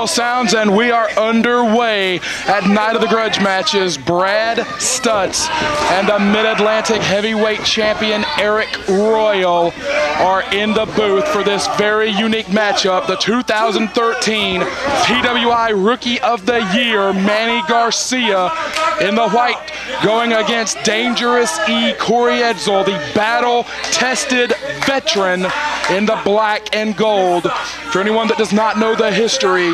bell sounds and we are underway at Night of the Grudge matches. Brad Stutz and the Mid-Atlantic Heavyweight Champion Eric Royal are in the booth for this very unique matchup. The 2013 PWI Rookie of the Year, Manny Garcia, in the white, going against Dangerous E. Corey Edsel, the battle-tested veteran, in the black and gold. For anyone that does not know the history,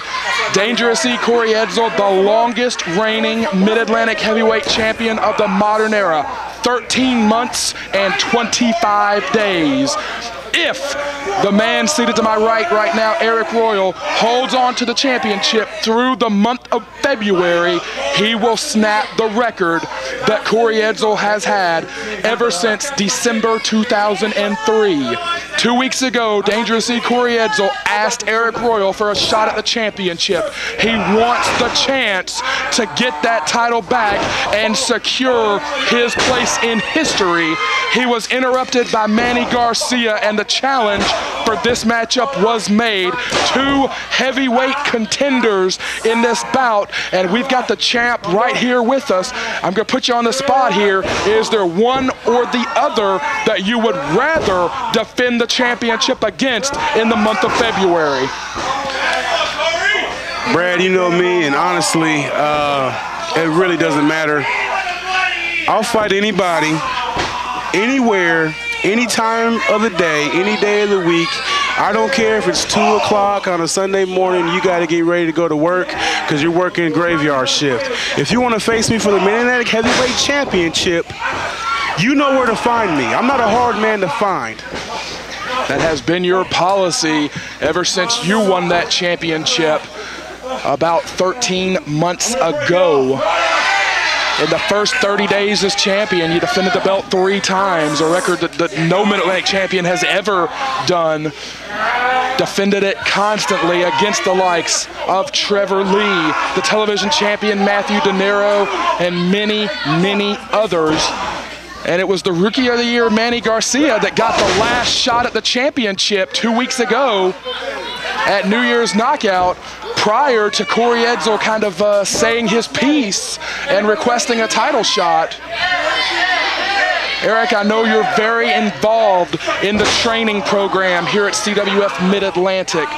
Dangerous E. Corey Edsel, the longest reigning Mid-Atlantic Heavyweight Champion of the modern era, 13 months and 25 days. If the man seated to my right now, Eric Royal, holds on to the championship through the month of February, he will snap the record that Corey Edsel has had ever since December 2003. 2 weeks ago, Dangerous E. Corey Edsel asked Eric Royal for a shot at the championship. He wants the chance to get that title back and secure his place in history. He was interrupted by Manny Garcia, and the challenge for this matchup was made. Two heavyweight contenders in this bout, and we've got the champ right here with us. I'm going to put you on the spot here. Is there one or the other that you would rather defend the championship against in the month of February? Brad, you know me, and honestly, it really doesn't matter. I'll fight anybody, anywhere, any time of the day, any day of the week. I don't care if it's 2 o'clock on a Sunday morning, you got to get ready to go to work because you're working graveyard shift. If you want to face me for the Mid-Atlantic Heavyweight Championship, you know where to find me. I'm not a hard man to find. That has been your policy ever since you won that championship about 13 months ago. In the first 30 days as champion, you defended the belt 3 times, a record that no Mid-Atlantic champion has ever done. Defended it constantly against the likes of Trevor Lee, the television champion Matthew De Niro, and many, many others. And it was the Rookie of the Year, Manny Garcia, that got the last shot at the championship 2 weeks ago at New Year's Knockout, prior to Corey Edsel kind of saying his piece and requesting a title shot. Eric, I know you're very involved in the training program here at CWF Mid-Atlantic.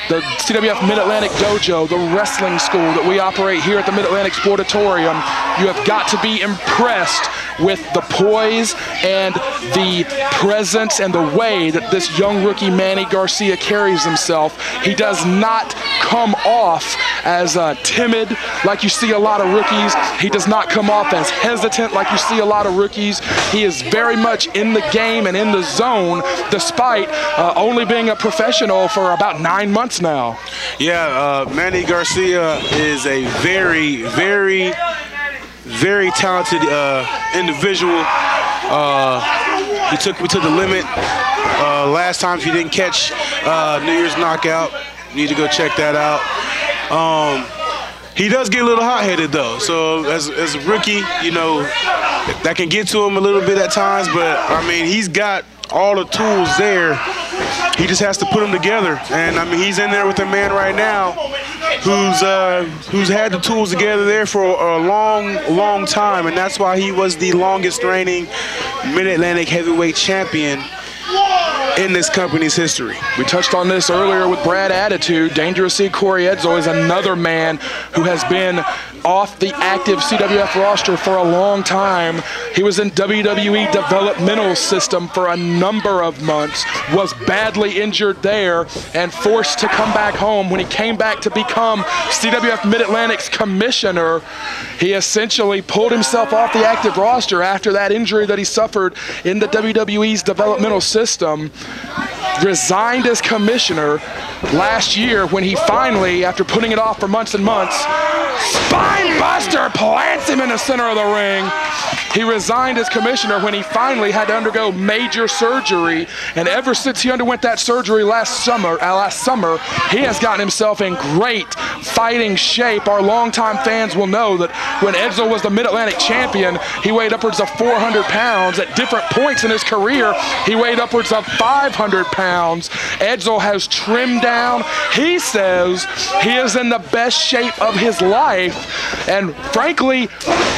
The CWF Mid-Atlantic Dojo, the wrestling school that we operate here at the Mid-Atlantic Sportatorium. You have got to be impressed with the poise and the presence and the way that this young rookie Manny Garcia carries himself. He does not come off as timid like you see a lot of rookies. He does not come off as hesitant like you see a lot of rookies. He is very much in the game and in the zone, despite only being a professional for about 9 months now. Yeah, Manny Garcia is a very, very, very talented individual. He took me to the limit. Last time he didn't catch New Year's Knockout. You need to go check that out. He does get a little hot-headed though. So as a rookie, you know, that can get to him a little bit at times, but I mean, he's got all the tools there. He just has to put them together. And I mean, he's in there with a man right now who's had the tools together there for a long, long time, and that's why he was the longest reigning Mid-Atlantic Heavyweight Champion in this company's history. We touched on this earlier with Brad Attitude. Dangerous E. Corey Edsel is another man who has been off the active CWF roster for a long time. He was in WWE developmental system for a number of months, was badly injured there, and forced to come back home. When he came back to become CWF Mid-Atlantic's commissioner, he essentially pulled himself off the active roster after that injury that he suffered in the WWE's developmental system. Resigned as commissioner last year when he finally, after putting it off for months and months, spine buster plants him in the center of the ring. He resigned as commissioner when he finally had to undergo major surgery, and ever since he underwent that surgery last summer, he has gotten himself in great fighting shape. Our longtime fans will know that when Edsall was the Mid-Atlantic champion, he weighed upwards of 400 pounds. At different points in his career, he weighed upwards of 500 pounds. Edsall has trimmed down. He says he is in the best shape of his life, and frankly,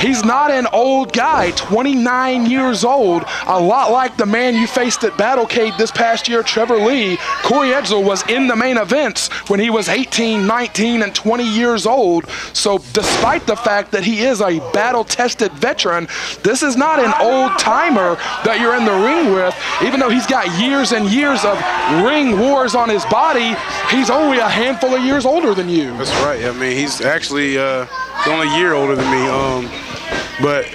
he's not an old guy, 29 years old. A lot like the man you faced at Battlecade this past year, Trevor Lee. Corey Edsall was in the main events when he was 18, 19, and 20 years old. So despite the fact that he is a battle-tested veteran, this is not an old-timer that you're in the ring with. Even though he's got years and years of ring wars on his body, he's only a handful of years older than you. That's right. I mean, he's actually only a year older than me. But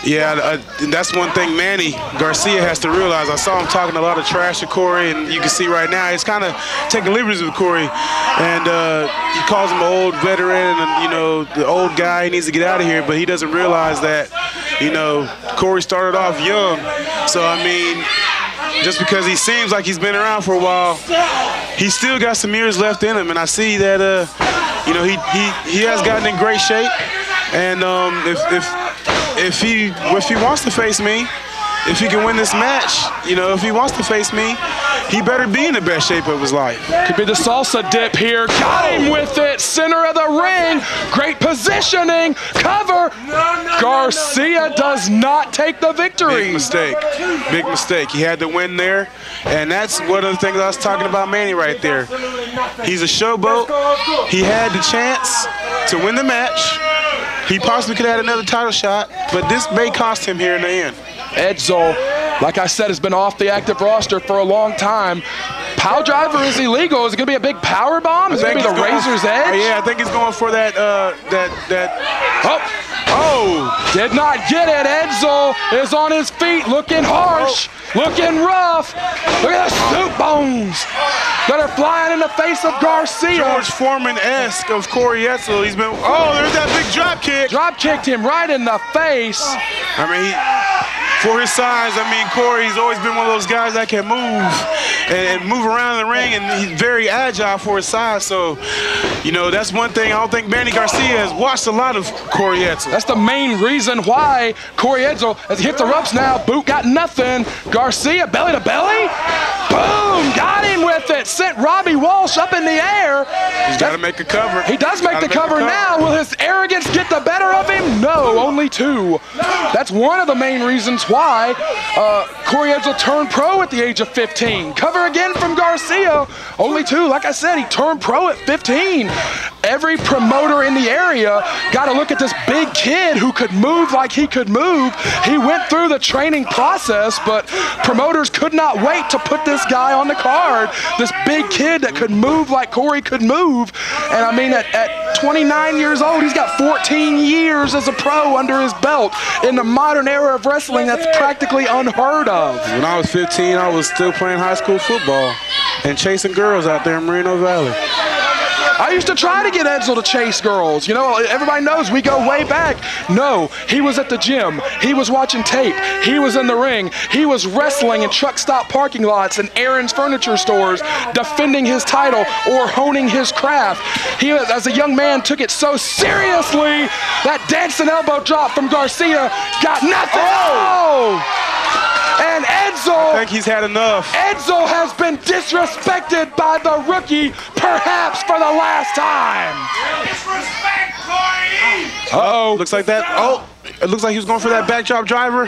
yeah, that's one thing Manny Garcia has to realize. I saw him talking a lot of trash to Corey, and you can see right now he's kind of taking liberties with Corey. And he calls him an old veteran and, you know, the old guy. He needs to get out of here, but he doesn't realize that, you know, Corey started off young. So, I mean, just because he seems like he's been around for a while, he's still got some years left in him. And I see that, you know, he has gotten in great shape. And if he wants to face me, if he can win this match, you know, if he wants to face me, he better be in the best shape of his life. Could be the salsa dip here. Got him with it. Center of the ring. Great positioning. Cover. Garcia does not take the victory. Big mistake. Big mistake. He had to win there. And that's one of the things I was talking about Manny right there. He's a showboat. He had the chance to win the match. He possibly could have had another title shot, but this may cost him here in the end. Edsall, like I said, has been off the active roster for a long time. Pile driver is illegal. Is it going to be a big power bomb? Is it going to be the Razor's Edge? Yeah, I think he's going for that. Oh, did not get it. Edsall is on his feet, looking harsh, looking rough. Look at the soup bones that are flying in the face of Garcia. George Foreman-esque of Corey Edsall. He's been, oh, there's that big drop kick. Drop kicked him right in the face. I mean, for his size, I mean, Corey's always been one of those guys that can move and move around the ring, and he's very agile for his size. So, you know, that's one thing. I don't think Manny Garcia has watched a lot of Corey Edsall. That's the main reason why Corey Edsall, as he hits the ropes now, boot got nothing. Garcia, belly to belly. Boom, got him with it. Sent Robbie Walsh up in the air. He's got to make a cover. He does make the cover now. Will his arrogance get the better of him? No, only two. That's one of the main reasons why Corey Edsall turned pro at the age of 15. Cover again from Garcia. Only two. Like I said, he turned pro at 15. Every promoter in the area got to look at this big kid who could move like he could move. He went through the training process, but promoters could not wait to put this guy on the card. This big kid that could move like Corey could move. And I mean, at 29 years old, he's got 14 years as a pro under his belt. In the modern era of wrestling, that's practically unheard of. When I was 15, I was still playing high school football and chasing girls out there in Moreno Valley. I used to try to get Edsall to chase girls. You know, everybody knows we go way back. No, he was at the gym. He was watching tape. He was in the ring. He was wrestling in truck stop parking lots and Aaron's furniture stores, defending his title or honing his craft. He, as a young man, took it so seriously that dancing elbow drop from Garcia got nothing. Oh! And Edsall, I think he's had enough. Edsall has been disrespected by the rookie, perhaps for the last time. Disrespect, Corey! Uh-oh. Looks like that. Oh, it looks like he was going for that backdrop driver.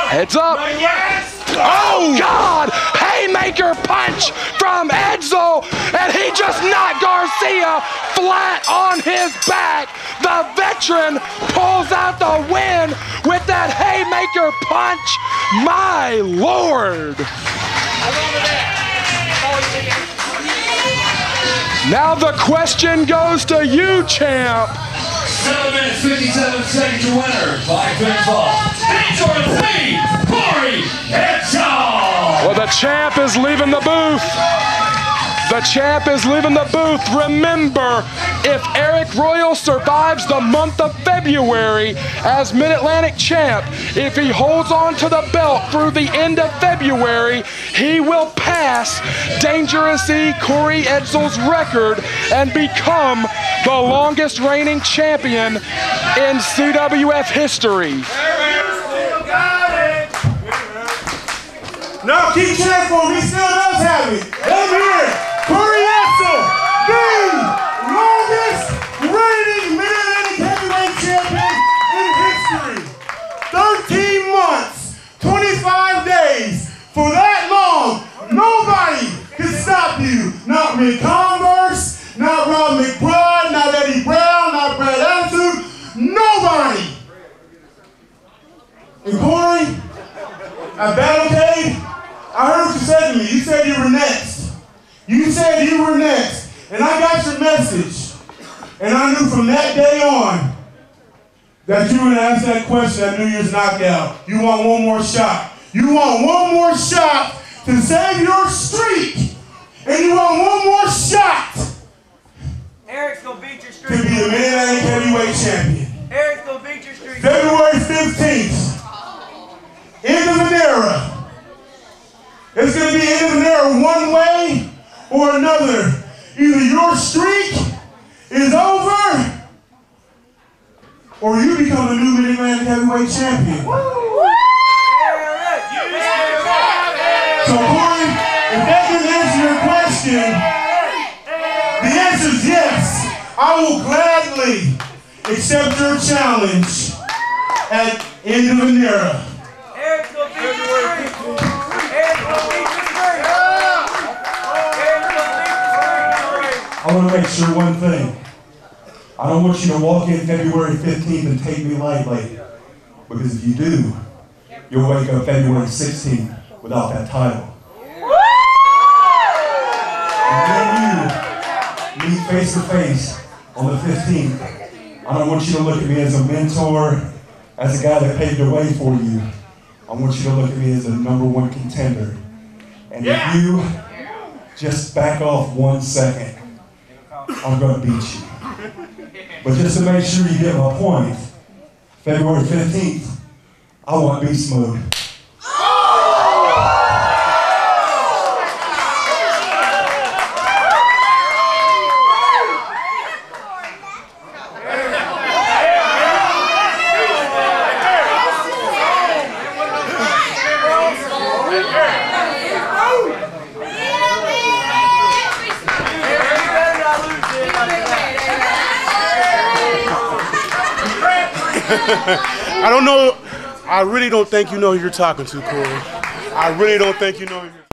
Heads up. Oh, God! Haymaker punch from Edsall, and he just knocked Garcia flat on his back. The veteran pulls out the win with that haymaker punch. My Lord. Now the question goes to you, champ. 7 minutes, 57 seconds to winner by pinfall. HRC, Corey Edsall. Well, the champ is leaving the booth. The champ is leaving the booth. Remember, if Eric Royal survives the month of February as Mid-Atlantic champ, if he holds on to the belt through the end of February, he will pass Dangerous E Corey Edsel's record and become the longest reigning champion in CWF history. No, keep cheering for him. He still does have it. Let him hear it. Corey Edsel, the longest reigning Mid-Atlantic heavyweight champion in history. 13 months, 25 days. For that long, nobody can stop you. Not Mick Converse, not Rob McBride, not Eddie Brown, not Brad Attitude. Nobody. And Corey, at Battlecade, I heard what you said to me. You said you were next. You said you were next. And I got your message. And I knew from that day on that you were going to ask that question at New Year's Knockout. You want one more shot. You want one more shot to save your streak. And you want one more shot Eric's going to beat your streak. to be the Mid-Atlantic heavyweight champion. Eric's going to beat your streak. February 15th. End of an era. It's going to be end of an era one way or another. Either your streak is over or you become the new Mid-Atlantic heavyweight champion. So Corey, if that didn't answer your question, the answer is yes. I will gladly accept your challenge at end of an era. Eric's going to beat your streak. Eric's going to beat your streak. Eric's going to beat your streak. I want to make sure one thing. I don't want you to walk in February 15th and take me lightly. Because if you do, you'll wake up February 16th without that title. And then you meet face to face on the 15th. I don't want you to look at me as a mentor, as a guy that paved the way for you. I want you to look at me as a #1 contender. And if you just back off 1 second, I'm going to beat you. But just to make sure you get my point, February 15th, I want beast mode. I don't know. I really don't think you know who you're talking to, Corey. I really don't think you know who you're